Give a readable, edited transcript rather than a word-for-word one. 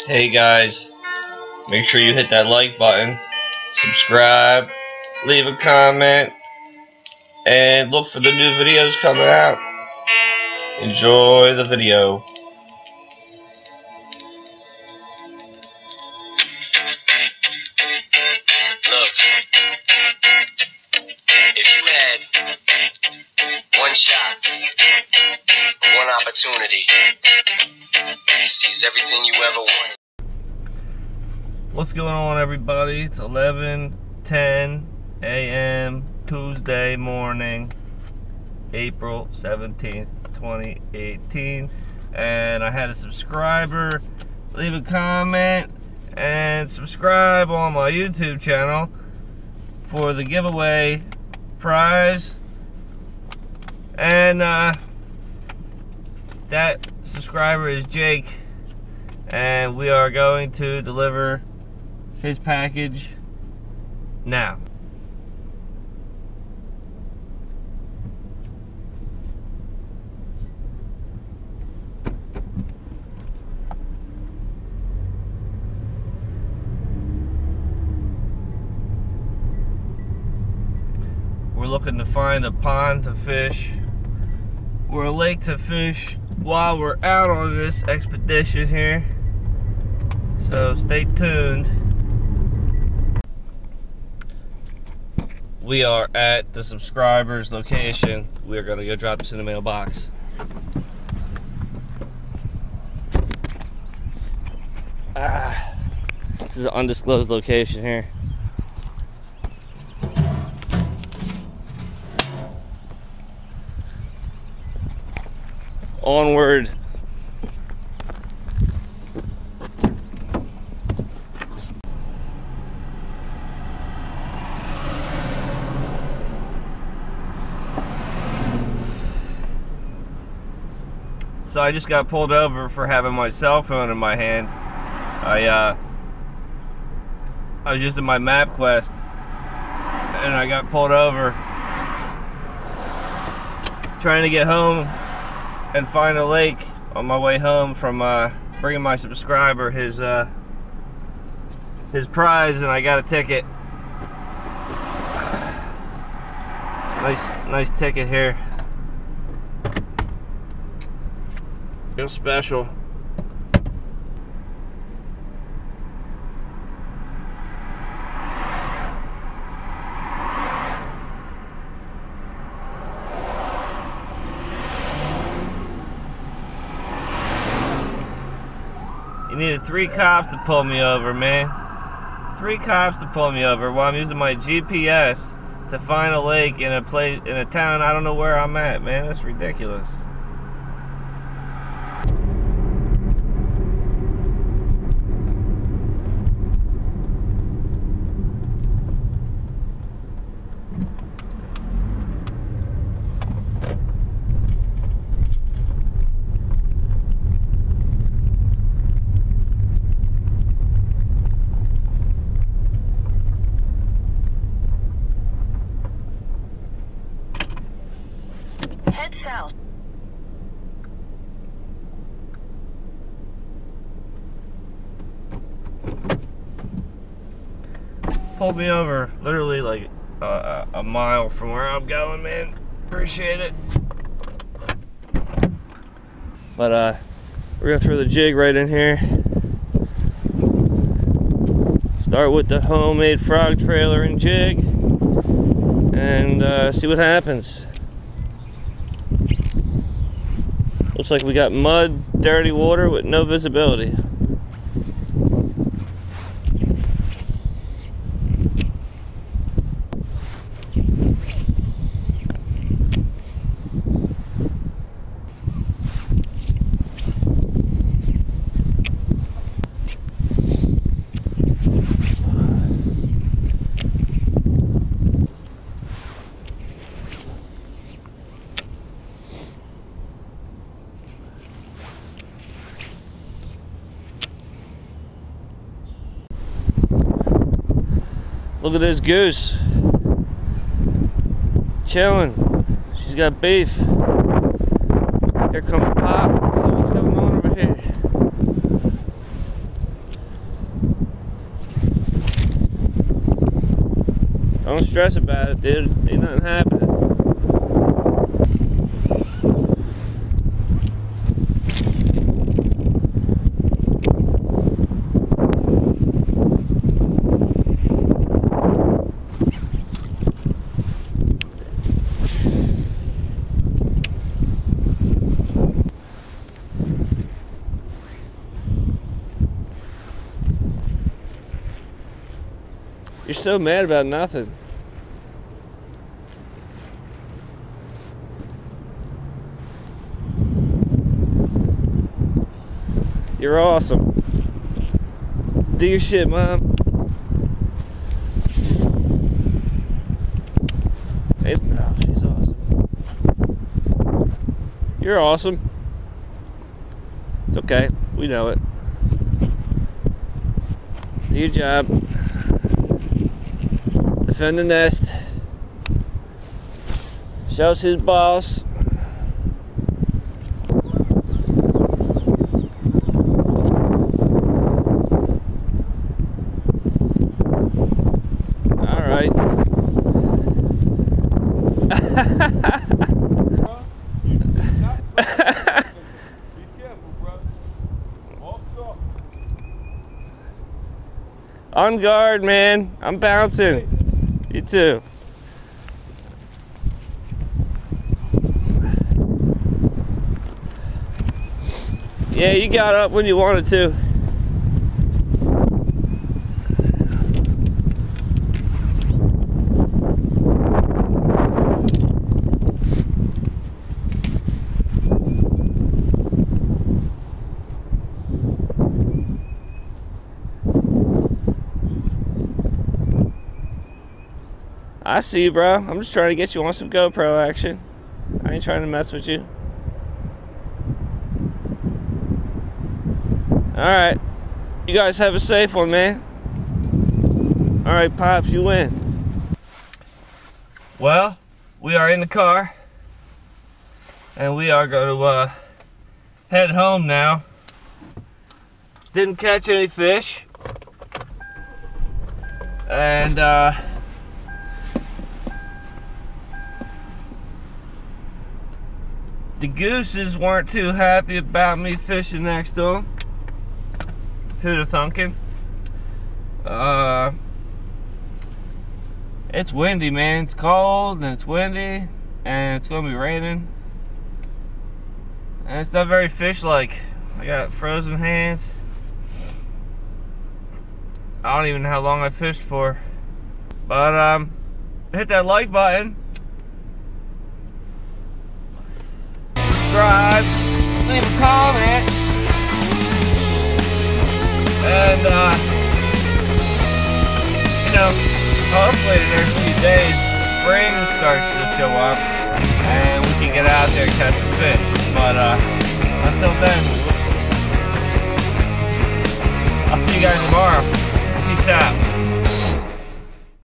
Hey guys, make sure you hit that like button, subscribe, leave a comment, and look for the new videos coming out. Enjoy the video. Look, if you had one shot, one opportunity to seize everything you ever wanted. What's going on, everybody? It's 11:10 a.m. Tuesday morning, April 17th, 2018, and I had a subscriber leave a comment and subscribe on my YouTube channel for the giveaway prize, and that subscriber is Jake, and we are going to deliver his package now. We're looking to find a pond to fish or a lake to fish while we're out on this expedition here, so stay tuned. We are at the subscriber's location. We're gonna go drop this in the mailbox. This is an undisclosed location here. Onward. So I just got pulled over for having my cell phone in my hand. I was using my MapQuest and I got pulled over trying to get home and find a lake on my way home from bringing my subscriber his prize, and I got a ticket. Nice ticket here. Real special. You needed 3 cops to pull me over, man. 3 cops to pull me over while I'm using my GPS to find a lake in a town I don't know where I'm at, man. That's ridiculous. Head south. Pulled me over literally like a mile from where I'm going, man. Appreciate it. But we're gonna throw the jig right in here. Start with the homemade frog trailer and jig, and see what happens. Looks like we got mud, dirty water with no visibility. Look at this goose. Chilling. She's got beef. Here comes Pop. So what's going on over here? Don't stress about it, dude. Ain't nothing happening. You're so mad about nothing. You're awesome. Do your shit, Mom. Hey, no, she's awesome. You're awesome. It's okay. We know it. Do your job. Defend the nest. Shows who's boss. Alright. Be careful, brother. Walk soft. On guard, man. I'm bouncing. You too. Yeah, you got up when you wanted to. I see you, bro. I'm just trying to get you on some GoPro action. I ain't trying to mess with you. Alright. You guys have a safe one, man. Alright, Pops, you win. Well, we are in the car. And we are going to head home now. Didn't catch any fish. And the gooses weren't too happy about me fishing next to them. Who'da thunkin'? It's windy, man. It's cold and it's windy and it's gonna be raining. And it's not very fish-like. I got frozen hands. I don't even know how long I fished for. But hit that like button. Subscribe, leave a comment, and you know, hopefully in the next few days spring starts to show up and we can get out there and catch some fish. But until then,